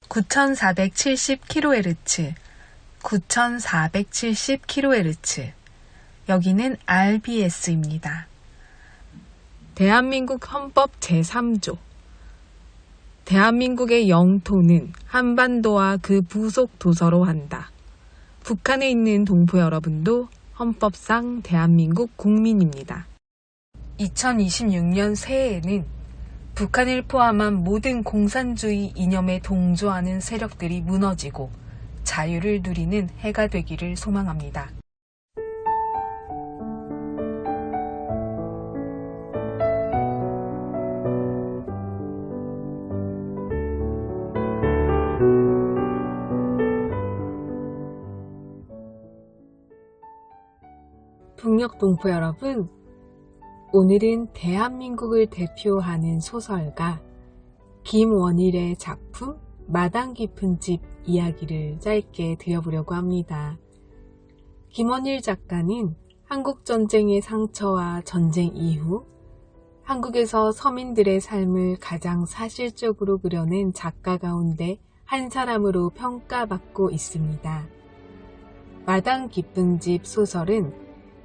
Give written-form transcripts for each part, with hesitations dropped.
9470kHz, 9470kHz. 여기는 RBS입니다. 대한민국 헌법 제3조. 대한민국의 영토는 한반도와 그 부속 도서로 한다. 북한에 있는 동포 여러분도 헌법상 대한민국 국민입니다. 2026년 새해에는 북한을 포함한 모든 공산주의 이념에 동조하는 세력들이 무너지고 자유를 누리는 해가 되기를 소망합니다. 북녘 동포 여러분, 오늘은 대한민국을 대표하는 소설가 김원일의 작품 마당 깊은 집 이야기를 짧게 드려보려고 합니다. 김원일 작가는 한국전쟁의 상처와 전쟁 이후 한국에서 서민들의 삶을 가장 사실적으로 그려낸 작가 가운데 한 사람으로 평가받고 있습니다. 마당 깊은 집 소설은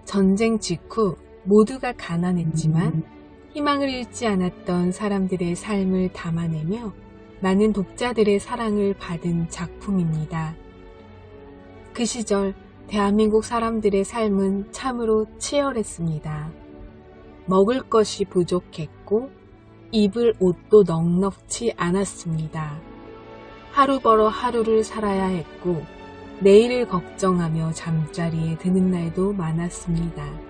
전쟁 직후 모두가 가난했지만 희망을 잃지 않았던 사람들의 삶을 담아내며 많은 독자들의 사랑을 받은 작품입니다. 그 시절 대한민국 사람들의 삶은 참으로 치열했습니다. 먹을 것이 부족했고 입을 옷도 넉넉지 않았습니다. 하루 벌어 하루를 살아야 했고 내일을 걱정하며 잠자리에 드는 날도 많았습니다.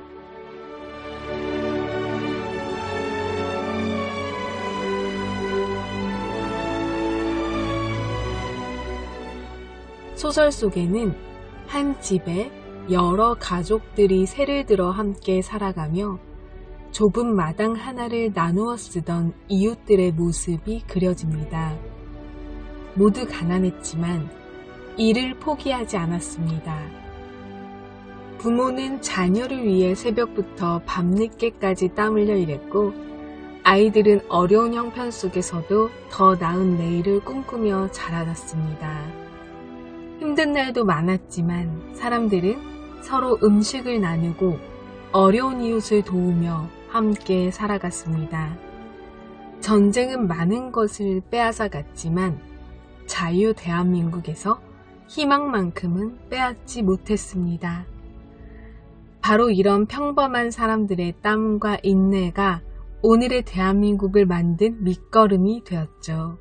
소설 속에는 한 집에 여러 가족들이 세를 들어 함께 살아가며 좁은 마당 하나를 나누어 쓰던 이웃들의 모습이 그려집니다. 모두 가난했지만 일을 포기하지 않았습니다. 부모는 자녀를 위해 새벽부터 밤늦게까지 땀 흘려 일했고 아이들은 어려운 형편 속에서도 더 나은 내일을 꿈꾸며 자라났습니다. 힘든 날도 많았지만 사람들은 서로 음식을 나누고 어려운 이웃을 도우며 함께 살아갔습니다. 전쟁은 많은 것을 빼앗아 갔지만 자유 대한민국에서 희망만큼은 빼앗지 못했습니다. 바로 이런 평범한 사람들의 땀과 인내가 오늘의 대한민국을 만든 밑거름이 되었죠.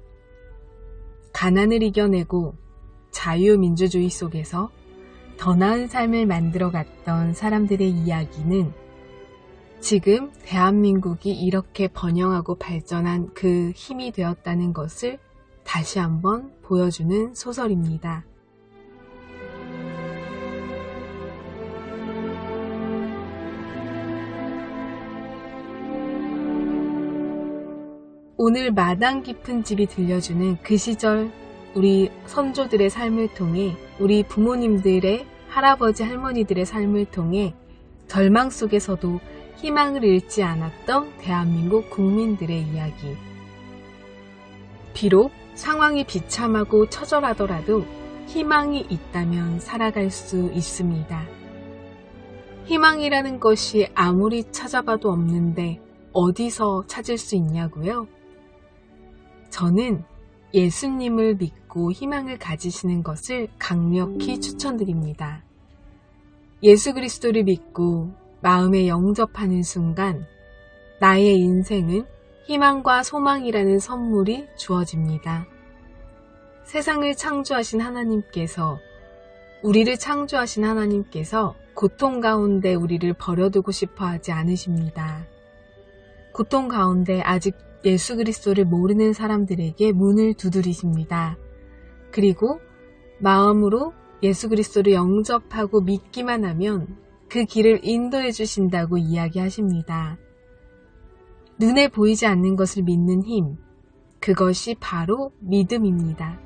가난을 이겨내고 자유민주주의 속에서 더 나은 삶을 만들어갔던 사람들의 이야기는 지금 대한민국이 이렇게 번영하고 발전한 그 힘이 되었다는 것을 다시 한번 보여주는 소설입니다. 오늘 마당 깊은 집이 들려주는 그 시절 우리 선조들의 삶을 통해 우리 부모님들의 할아버지 할머니들의 삶을 통해 절망 속에서도 희망을 잃지 않았던 대한민국 국민들의 이야기. 비록 상황이 비참하고 처절하더라도 희망이 있다면 살아갈 수 있습니다. 희망이라는 것이 아무리 찾아봐도 없는데 어디서 찾을 수 있냐고요? 저는 예수님을 믿고 희망을 가지시는 것을 강력히 추천드립니다. 예수 그리스도를 믿고 마음에 영접하는 순간 나의 인생은 희망과 소망이라는 선물이 주어집니다. 세상을 창조하신 하나님께서, 우리를 창조하신 하나님께서 고통 가운데 우리를 버려두고 싶어 하지 않으십니다. 고통 가운데 아직 예수 그리스도를 모르는 사람들에게 문을 두드리십니다. 그리고 마음으로 예수 그리스도를 영접하고 믿기만 하면 그 길을 인도해 주신다고 이야기하십니다. 눈에 보이지 않는 것을 믿는 힘, 그것이 바로 믿음입니다.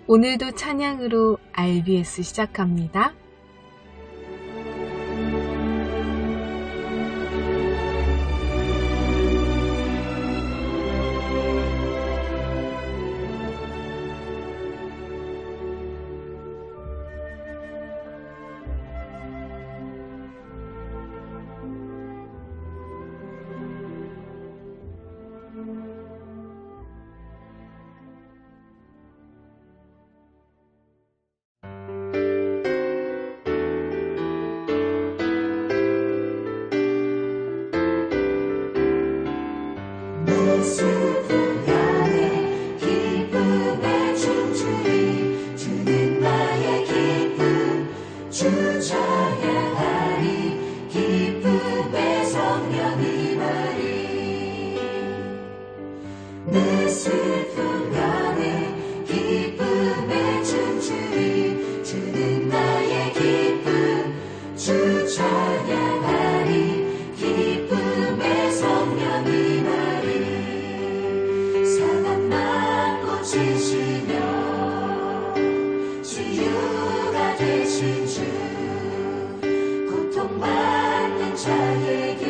오늘도 찬양으로 RBS 시작합니다. 슬픔 기쁨의 춤추리 주는 나의 기쁨 주 찬양하리 기쁨의 성령 임하리 내 슬픔 변해 기쁨의 춤추리 주는 나의 기쁨 주 찬양하리 기쁨의 성령 임하리 사단만 고치시며 치유가 되신 주 고통받는 자에게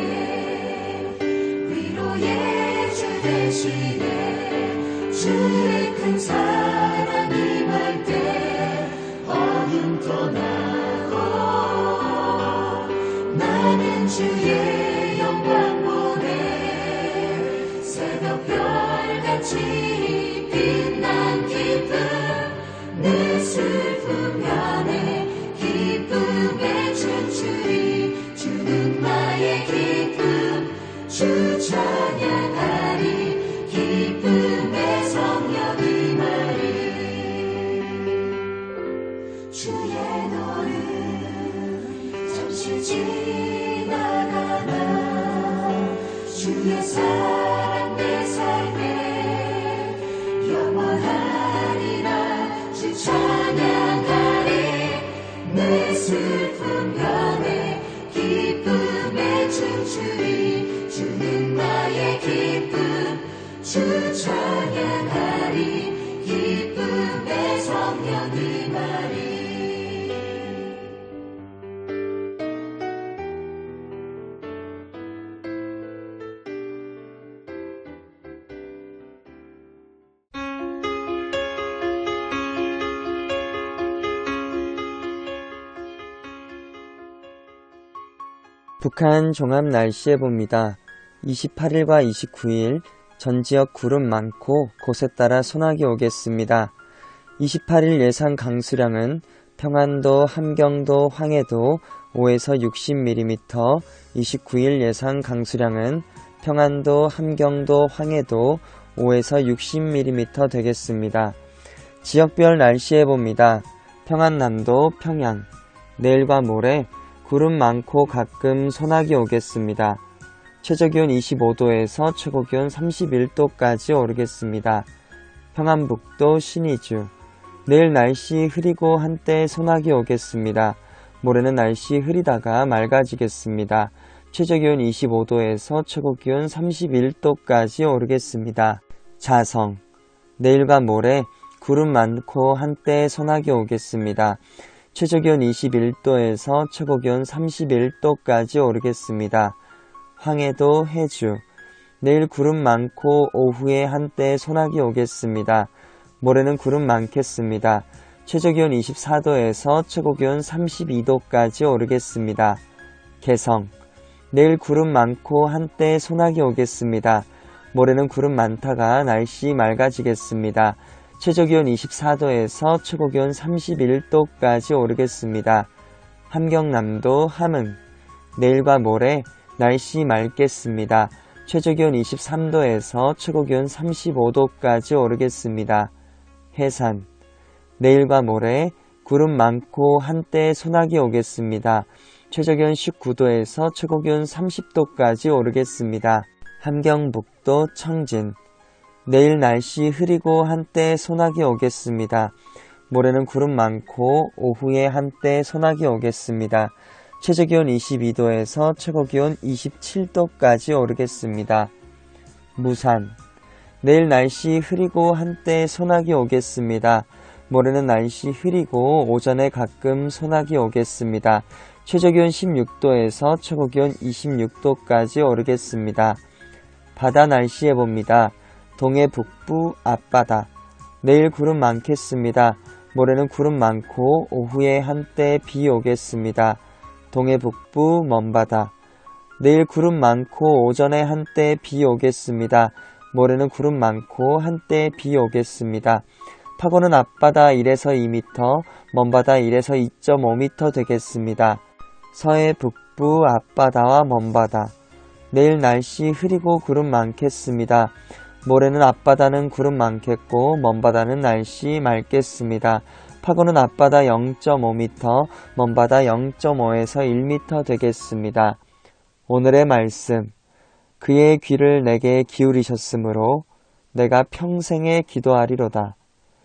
위로의 주 되시네 주의 큰 사랑 임할 때 어둠 떠나고 나는 주의 영광 보네 새벽별같이 빛난 기쁨 내 슬픔 변해 기쁨의 춤추리 주는 나의 기쁨 주 찬양하리 기쁨의 성령 임하리 주의 노를 잠시 지나가나 주의 사랑 내 삶에 영원하리라 주 찬양하리 내 슬픔 변해 기쁨의 춤추리 주는 나의 기쁨 주 찬양하리 기쁨의 성령 임하리 북한 종합 날씨 예보입니다. 28일과 29일 전 지역 구름 많고 곳에 따라 소나기 오겠습니다. 28일 예상 강수량은 평안도, 함경도, 황해도 5에서 60mm, 29일 예상 강수량은 평안도, 함경도, 황해도 5에서 60mm 되겠습니다. 지역별 날씨 예보입니다. 평안남도, 평양 내일과 모레 구름 많고 가끔 소나기 오겠습니다. 최저기온 25도에서 최고기온 31도까지 오르겠습니다. 평안북도, 신의주 내일 날씨 흐리고 한때 소나기 오겠습니다. 모레는 날씨 흐리다가 맑아지겠습니다. 최저기온 25도에서 최고기온 31도까지 오르겠습니다. 자성 내일과 모레 구름 많고 한때 소나기 오겠습니다. 최저기온 21도에서 최고기온 31도까지 오르겠습니다. 황해도, 해주 내일 구름 많고 오후에 한때 소나기 오겠습니다. 모레는 구름 많겠습니다. 최저기온 24도에서 최고기온 32도까지 오르겠습니다. 개성 내일 구름 많고 한때 소나기 오겠습니다. 모레는 구름 많다가 날씨 맑아지겠습니다. 최저기온 24도에서 최고기온 31도까지 오르겠습니다. 함경남도, 함흥 내일과 모레 날씨 맑겠습니다. 최저기온 23도에서 최고기온 35도까지 오르겠습니다. 해산 내일과 모레 구름 많고 한때 소나기 오겠습니다. 최저기온 19도에서 최고기온 30도까지 오르겠습니다. 함경북도, 청진 내일 날씨 흐리고 한때 소나기 오겠습니다. 모레는 구름 많고 오후에 한때 소나기 오겠습니다. 최저기온 22도에서 최고기온 27도까지 오르겠습니다. 무산 내일 날씨 흐리고 한때 소나기 오겠습니다. 모레는 날씨 흐리고 오전에 가끔 소나기 오겠습니다. 최저기온 16도에서 최고기온 26도까지 오르겠습니다. 바다 날씨 예보입니다. 동해 북부 앞바다 내일 구름 많겠습니다. 모레는 구름 많고 오후에 한때 비 오겠습니다. 동해 북부 먼바다 내일 구름 많고 오전에 한때 비 오겠습니다. 모레는 구름 많고 한때 비 오겠습니다. 파고는 앞바다 1에서 2m, 먼바다 1에서 2.5m 되겠습니다. 서해 북부 앞바다와 먼바다 내일 날씨 흐리고 구름 많겠습니다. 모레는 앞바다는 구름 많겠고 먼바다는 날씨 맑겠습니다. 파고는 앞바다 0.5m, 먼바다 0.5에서 1m 되겠습니다. 오늘의 말씀, 그의 귀를 내게 기울이셨으므로 내가 평생에 기도하리로다.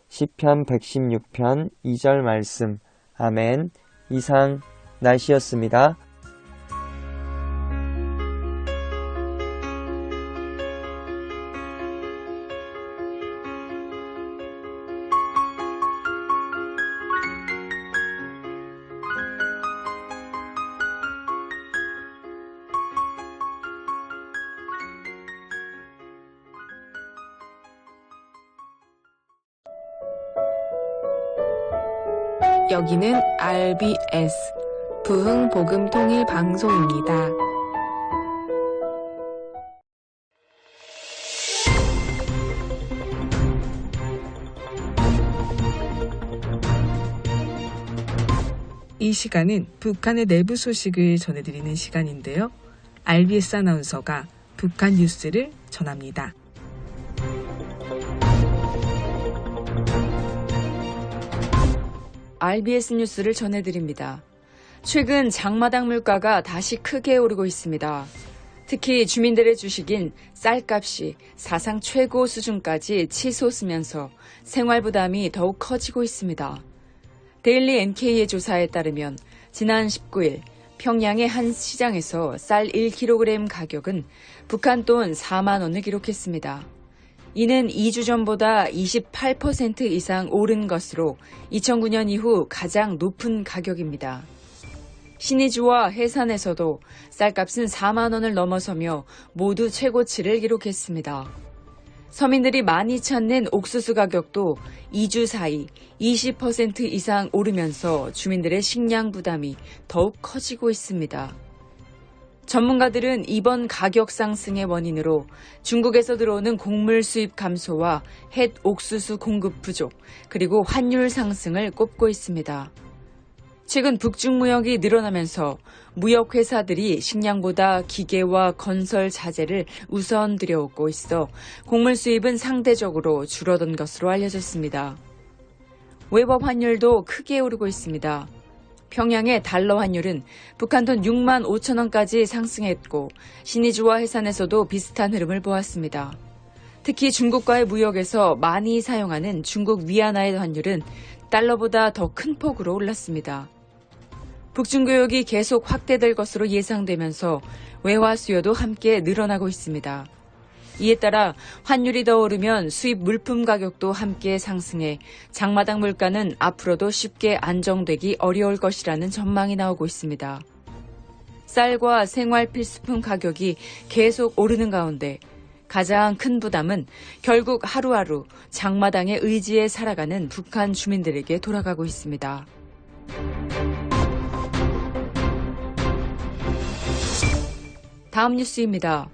시편 116편 2절 말씀. 아멘. 이상 날씨였습니다. 여기는 RBS 부흥복음통일방송입니다. 이 시간은 북한의 내부 소식을 전해드리는 시간인데요. RBS 아나운서가 북한 뉴스를 전합니다. RBS 뉴스를 전해드립니다. 최근 장마당 물가가 다시 크게 오르고 있습니다. 특히 주민들의 주식인 쌀값이 사상 최고 수준까지 치솟으면서 생활 부담이 더욱 커지고 있습니다. 데일리 NK의 조사에 따르면 지난 19일 평양의 한 시장에서 쌀 1kg 가격은 북한 돈 4만 원을 기록했습니다. 이는 2주 전보다 28% 이상 오른 것으로 2009년 이후 가장 높은 가격입니다. 신의주와 해산에서도 쌀값은 4만 원을 넘어서며 모두 최고치를 기록했습니다. 서민들이 많이 찾는 옥수수 가격도 2주 사이 20% 이상 오르면서 주민들의 식량 부담이 더욱 커지고 있습니다. 전문가들은 이번 가격 상승의 원인으로 중국에서 들어오는 곡물 수입 감소와 햇 옥수수 공급 부족, 그리고 환율 상승을 꼽고 있습니다. 최근 북중 무역이 늘어나면서 무역회사들이 식량보다 기계와 건설 자재를 우선 들여오고 있어 곡물 수입은 상대적으로 줄어든 것으로 알려졌습니다. 외법 환율도 크게 오르고 있습니다. 평양의 달러 환율은 북한 돈 6만 5천 원까지 상승했고 신의주와 해산에서도 비슷한 흐름을 보았습니다. 특히 중국과의 무역에서 많이 사용하는 중국 위안화의 환율은 달러보다 더 큰 폭으로 올랐습니다. 북중 교역이 계속 확대될 것으로 예상되면서 외화 수요도 함께 늘어나고 있습니다. 이에 따라 환율이 더 오르면 수입 물품 가격도 함께 상승해 장마당 물가는 앞으로도 쉽게 안정되기 어려울 것이라는 전망이 나오고 있습니다. 쌀과 생활 필수품 가격이 계속 오르는 가운데 가장 큰 부담은 결국 하루하루 장마당의 의지에 살아가는 북한 주민들에게 돌아가고 있습니다. 다음 뉴스입니다.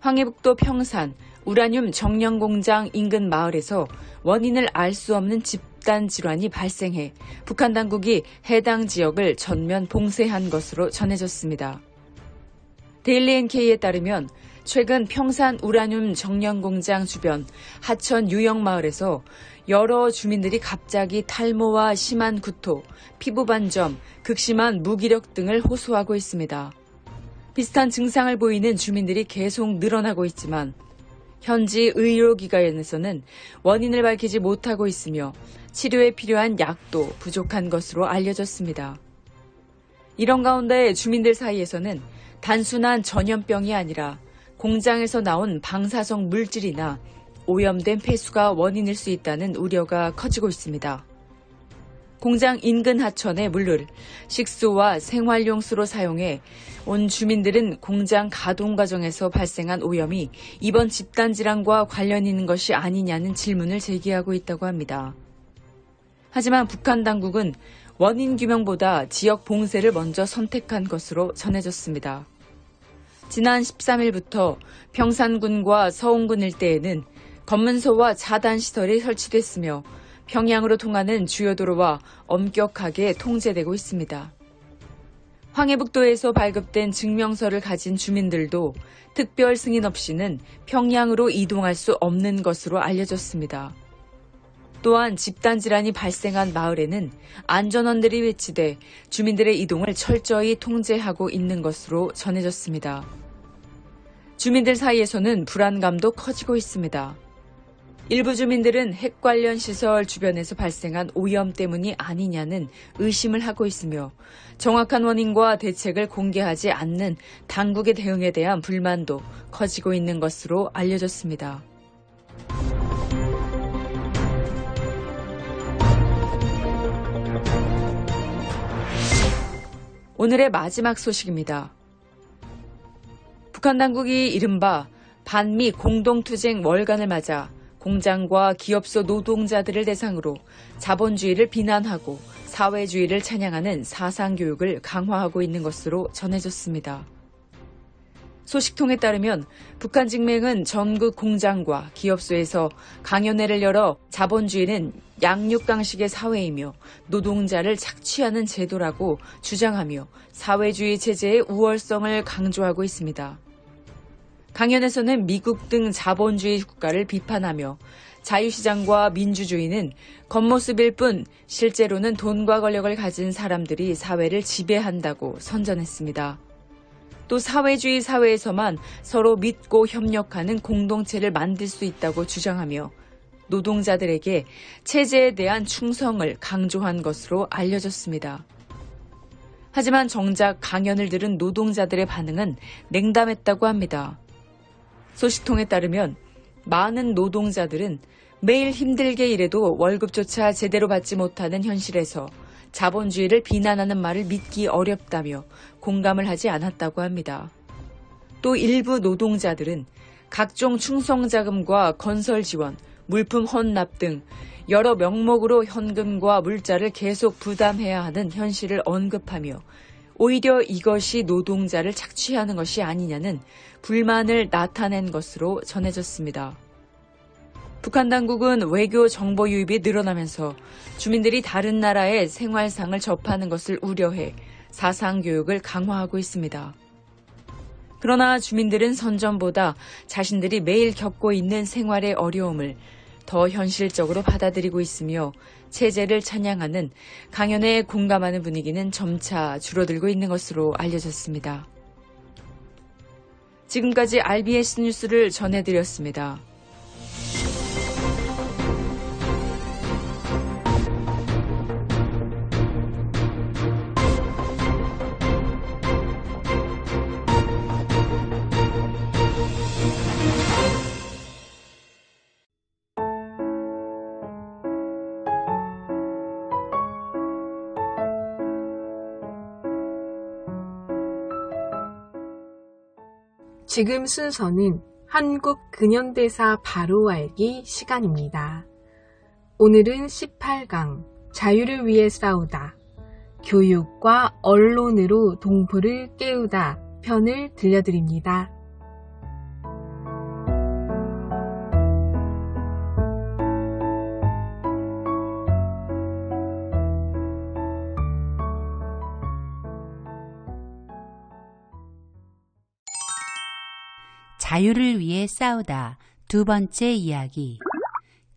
황해북도 평산 우라늄 정령 공장 인근 마을에서 원인을 알 수 없는 집단 질환이 발생해 북한 당국이 해당 지역을 전면 봉쇄한 것으로 전해졌습니다. 데일리 NK에 따르면 최근 평산 우라늄 정령 공장 주변 하천 유영 마을에서 여러 주민들이 갑자기 탈모와 심한 구토, 피부 반점, 극심한 무기력 등을 호소하고 있습니다. 비슷한 증상을 보이는 주민들이 계속 늘어나고 있지만 현지 의료기관에서는 원인을 밝히지 못하고 있으며 치료에 필요한 약도 부족한 것으로 알려졌습니다. 이런 가운데 주민들 사이에서는 단순한 전염병이 아니라 공장에서 나온 방사성 물질이나 오염된 폐수가 원인일 수 있다는 우려가 커지고 있습니다. 공장 인근 하천의 물을 식수와 생활용수로 사용해 온 주민들은 공장 가동 과정에서 발생한 오염이 이번 집단 질환과 관련 있는 것이 아니냐는 질문을 제기하고 있다고 합니다. 하지만 북한 당국은 원인 규명보다 지역 봉쇄를 먼저 선택한 것으로 전해졌습니다. 지난 13일부터 평산군과 서온군 일대에는 검문소와 차단시설이 설치됐으며 평양으로 통하는 주요 도로와 엄격하게 통제되고 있습니다. 황해북도에서 발급된 증명서를 가진 주민들도 특별 승인 없이는 평양으로 이동할 수 없는 것으로 알려졌습니다. 또한 집단 질환이 발생한 마을에는 안전원들이 배치돼 주민들의 이동을 철저히 통제하고 있는 것으로 전해졌습니다. 주민들 사이에서는 불안감도 커지고 있습니다. 일부 주민들은 핵 관련 시설 주변에서 발생한 오염 때문이 아니냐는 의심을 하고 있으며 정확한 원인과 대책을 공개하지 않는 당국의 대응에 대한 불만도 커지고 있는 것으로 알려졌습니다. 오늘의 마지막 소식입니다. 북한 당국이 이른바 반미 공동투쟁 월간을 맞아 공장과 기업소 노동자들을 대상으로 자본주의를 비난하고 사회주의를 찬양하는 사상교육을 강화하고 있는 것으로 전해졌습니다. 소식통에 따르면 북한 직맹은 전국 공장과 기업소에서 강연회를 열어 자본주의는 양육강식의 사회이며 노동자를 착취하는 제도라고 주장하며 사회주의 체제의 우월성을 강조하고 있습니다. 강연에서는 미국 등 자본주의 국가를 비판하며 자유시장과 민주주의는 겉모습일 뿐 실제로는 돈과 권력을 가진 사람들이 사회를 지배한다고 선전했습니다. 또 사회주의 사회에서만 서로 믿고 협력하는 공동체를 만들 수 있다고 주장하며 노동자들에게 체제에 대한 충성을 강조한 것으로 알려졌습니다. 하지만 정작 강연을 들은 노동자들의 반응은 냉담했다고 합니다. 소식통에 따르면 많은 노동자들은 매일 힘들게 일해도 월급조차 제대로 받지 못하는 현실에서 자본주의를 비난하는 말을 믿기 어렵다며 공감을 하지 않았다고 합니다. 또 일부 노동자들은 각종 충성자금과 건설 지원, 물품 헌납 등 여러 명목으로 현금과 물자를 계속 부담해야 하는 현실을 언급하며 오히려 이것이 노동자를 착취하는 것이 아니냐는 불만을 나타낸 것으로 전해졌습니다. 북한 당국은 외교 정보 유입이 늘어나면서 주민들이 다른 나라의 생활상을 접하는 것을 우려해 사상교육을 강화하고 있습니다. 그러나 주민들은 선전보다 자신들이 매일 겪고 있는 생활의 어려움을 더 현실적으로 받아들이고 있으며 체제를 찬양하는 강연에 공감하는 분위기는 점차 줄어들고 있는 것으로 알려졌습니다. 지금까지 RBS 뉴스를 전해드렸습니다. 지금 순서는 한국 근현대사 바로 알기 시간입니다. 오늘은 18강 자유를 위해 싸우다, 교육과 언론으로 동포를 깨우다 편을 들려드립니다. 자유를 위해 싸우다 두 번째 이야기.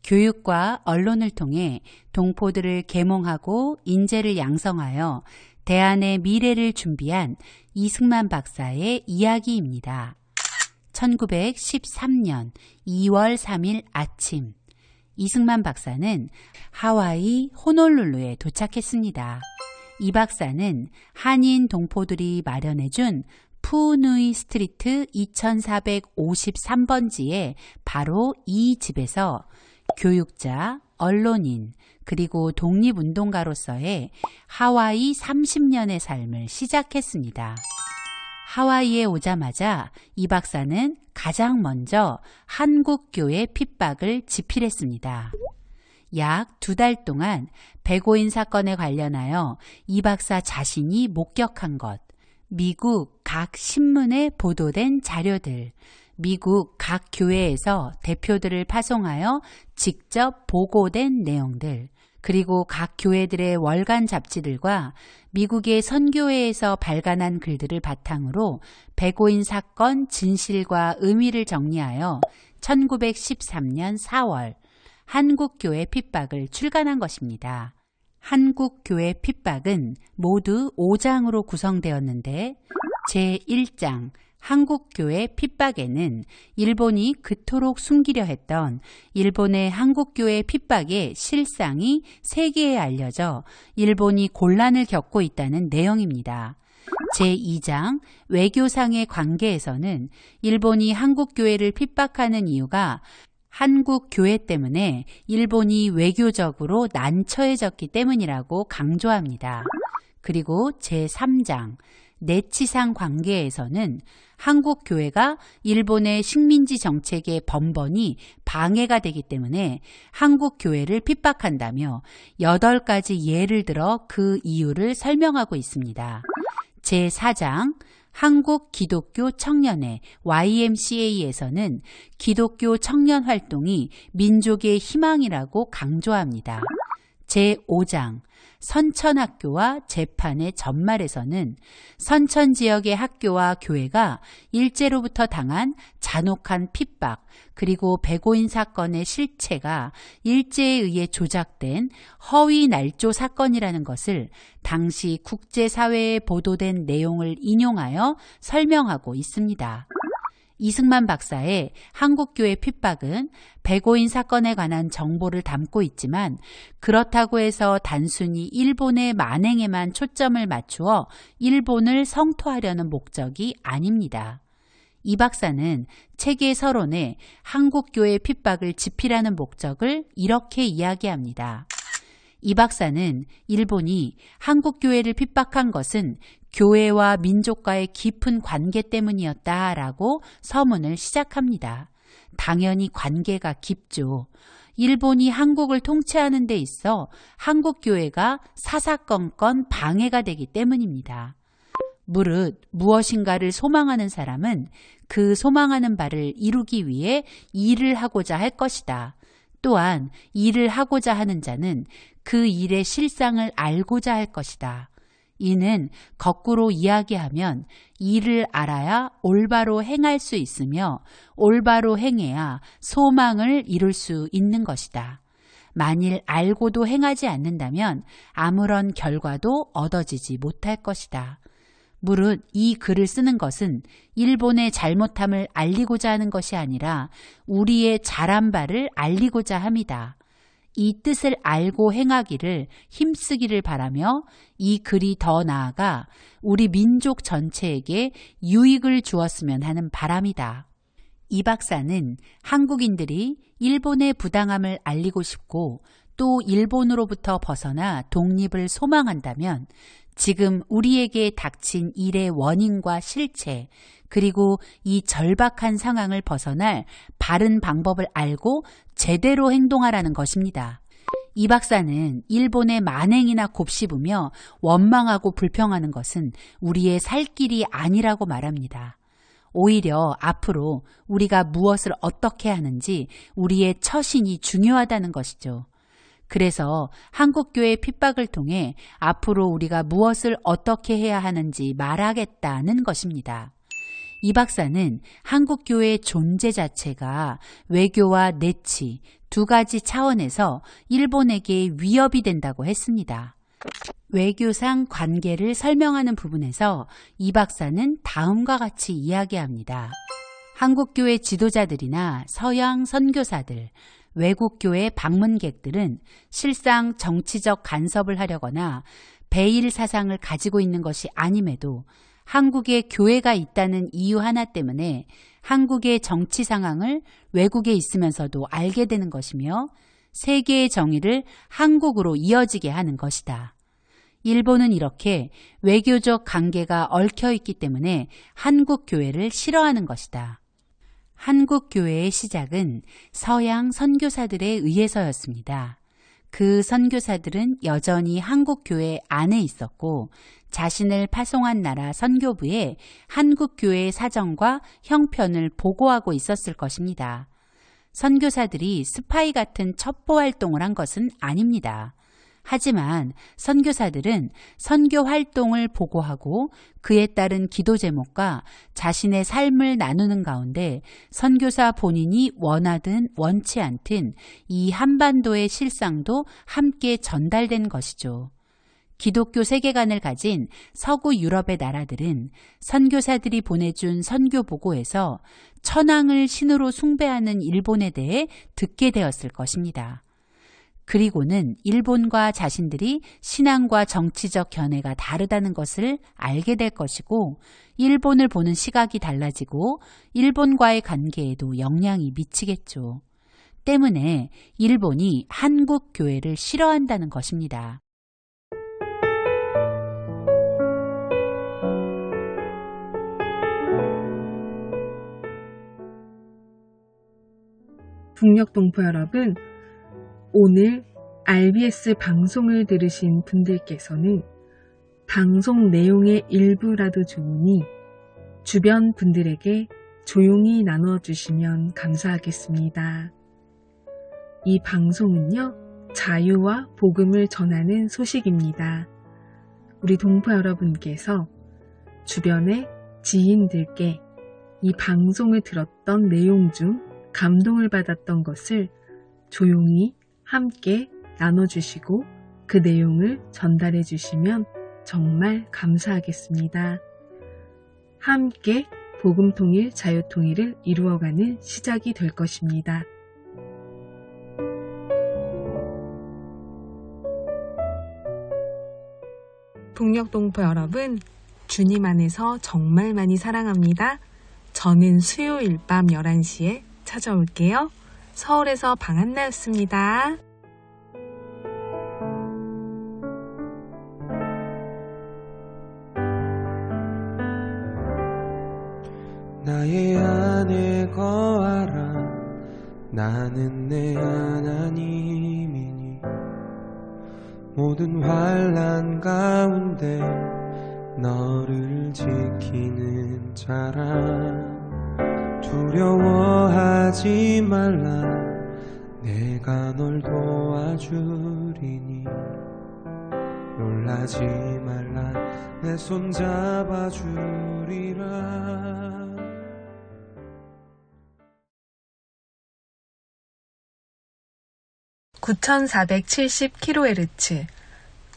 교육과 언론을 통해 동포들을 계몽하고 인재를 양성하여 대안의 미래를 준비한 이승만 박사의 이야기입니다. 1913년 2월 3일 아침, 이승만 박사는 하와이 호놀룰루에 도착했습니다. 이 박사는 한인 동포들이 마련해준 푸누이 스트리트 2453번지에 바로 이 집에서 교육자, 언론인, 그리고 독립운동가로서의 하와이 30년의 삶을 시작했습니다. 하와이에 오자마자 이 박사는 가장 먼저 한국교의 핍박을 지필했습니다. 약 2달 동안 백오인 사건에 관련하여 이 박사 자신이 목격한 것, 미국 각 신문에 보도된 자료들, 미국 각 교회에서 대표들을 파송하여 직접 보고된 내용들, 그리고 각 교회들의 월간 잡지들과 미국의 선교회에서 발간한 글들을 바탕으로 백오인 사건 진실과 의미를 정리하여 1913년 4월 한국교회 핍박을 출간한 것입니다. 한국교회 핍박은 모두 5장으로 구성되었는데 제1장 한국교회 핍박에는 일본이 그토록 숨기려 했던 일본의 한국교회 핍박의 실상이 세계에 알려져 일본이 곤란을 겪고 있다는 내용입니다. 제2장 외교상의 관계에서는 일본이 한국교회를 핍박하는 이유가 한국교회 때문에 일본이 외교적으로 난처해졌기 때문이라고 강조합니다. 그리고 제3장 내치상 관계에서는 한국교회가 일본의 식민지 정책의 번번이 방해가 되기 때문에 한국교회를 핍박한다며 8가지 예를 들어 그 이유를 설명하고 있습니다. 제4장 한국 기독교 청년회 YMCA에서는 기독교 청년 활동이 민족의 희망이라고 강조합니다. 제5장 선천학교와 재판의 전말에서는 선천 지역의 학교와 교회가 일제로부터 당한 잔혹한 핍박 그리고 백오인 사건의 실체가 일제에 의해 조작된 허위 날조 사건이라는 것을 당시 국제사회에 보도된 내용을 인용하여 설명하고 있습니다. 이승만 박사의 한국교회 핍박은 백오인 사건에 관한 정보를 담고 있지만 그렇다고 해서 단순히 일본의 만행에만 초점을 맞추어 일본을 성토하려는 목적이 아닙니다. 이 박사는 책의 서론에 한국교회 핍박을 지피라는 목적을 이렇게 이야기합니다. 이 박사는 일본이 한국교회를 핍박한 것은 교회와 민족과의 깊은 관계 때문이었다라고 서문을 시작합니다. 당연히 관계가 깊죠. 일본이 한국을 통치하는 데 있어 한국교회가 사사건건 방해가 되기 때문입니다. 무릇 무엇인가를 소망하는 사람은 그 소망하는 바를 이루기 위해 일을 하고자 할 것이다. 또한 일을 하고자 하는 자는 그 일의 실상을 알고자 할 것이다. 이는 거꾸로 이야기하면 일을 알아야 올바로 행할 수 있으며 올바로 행해야 소망을 이룰 수 있는 것이다. 만일 알고도 행하지 않는다면 아무런 결과도 얻어지지 못할 것이다. 무릇 이 글을 쓰는 것은 일본의 잘못함을 알리고자 하는 것이 아니라 우리의 잘한 바를 알리고자 합니다. 이 뜻을 알고 행하기를 힘쓰기를 바라며 이 글이 더 나아가 우리 민족 전체에게 유익을 주었으면 하는 바람이다. 이 박사는 한국인들이 일본의 부당함을 알리고 싶고 또 일본으로부터 벗어나 독립을 소망한다면 지금 우리에게 닥친 일의 원인과 실체, 그리고 이 절박한 상황을 벗어날 바른 방법을 알고 제대로 행동하라는 것입니다. 이 박사는 일본의 만행이나 곱씹으며 원망하고 불평하는 것은 우리의 살 길이 아니라고 말합니다. 오히려 앞으로 우리가 무엇을 어떻게 하는지 우리의 처신이 중요하다는 것이죠. 그래서 한국교회 핍박을 통해 앞으로 우리가 무엇을 어떻게 해야 하는지 말하겠다는 것입니다. 이 박사는 한국교회의 존재 자체가 외교와 내치 두 가지 차원에서 일본에게 위협이 된다고 했습니다. 외교상 관계를 설명하는 부분에서 이 박사는 다음과 같이 이야기합니다. 한국교회 지도자들이나 서양 선교사들, 외국교회 방문객들은 실상 정치적 간섭을 하려거나 배일 사상을 가지고 있는 것이 아님에도 한국에 교회가 있다는 이유 하나 때문에 한국의 정치 상황을 외국에 있으면서도 알게 되는 것이며 세계의 정의를 한국으로 이어지게 하는 것이다. 일본은 이렇게 외교적 관계가 얽혀 있기 때문에 한국 교회를 싫어하는 것이다. 한국 교회의 시작은 서양 선교사들에 의해서였습니다. 그 선교사들은 여전히 한국 교회 안에 있었고 자신을 파송한 나라 선교부에 한국 교회의 사정과 형편을 보고하고 있었을 것입니다. 선교사들이 스파이 같은 첩보 활동을 한 것은 아닙니다. 하지만 선교사들은 선교 활동을 보고하고 그에 따른 기도 제목과 자신의 삶을 나누는 가운데 선교사 본인이 원하든 원치 않든 이 한반도의 실상도 함께 전달된 것이죠. 기독교 세계관을 가진 서구 유럽의 나라들은 선교사들이 보내준 선교 보고에서 천황을 신으로 숭배하는 일본에 대해 듣게 되었을 것입니다. 그리고는 일본과 자신들이 신앙과 정치적 견해가 다르다는 것을 알게 될 것이고 일본을 보는 시각이 달라지고 일본과의 관계에도 영향이 미치겠죠. 때문에 일본이 한국 교회를 싫어한다는 것입니다. 북녘 동포 여러분, 오늘 RBS 방송을 들으신 분들께서는 방송 내용의 일부라도 좋으니 주변 분들에게 조용히 나눠주시면 감사하겠습니다. 이 방송은요, 자유와 복음을 전하는 소식입니다. 우리 동포 여러분께서 주변의 지인들께 이 방송을 들었던 내용 중 감동을 받았던 것을 조용히 함께 나눠주시고 그 내용을 전달해 주시면 정말 감사하겠습니다. 함께 복음통일, 자유통일을 이루어가는 시작이 될 것입니다. 북녘 동포 여러분, 주님 안에서 정말 많이 사랑합니다. 저는 수요일 밤 11시에 찾아올게요. 서울에서 방한나였습니다. 나의 안에 거하라. 나는 내 하나님이니 모든 환난 가운데 너를 지키는 자라. 두려워하지 말라. 내가 널 도와주리니 놀라지 말라. 내 손 잡아주리라. 9470kHz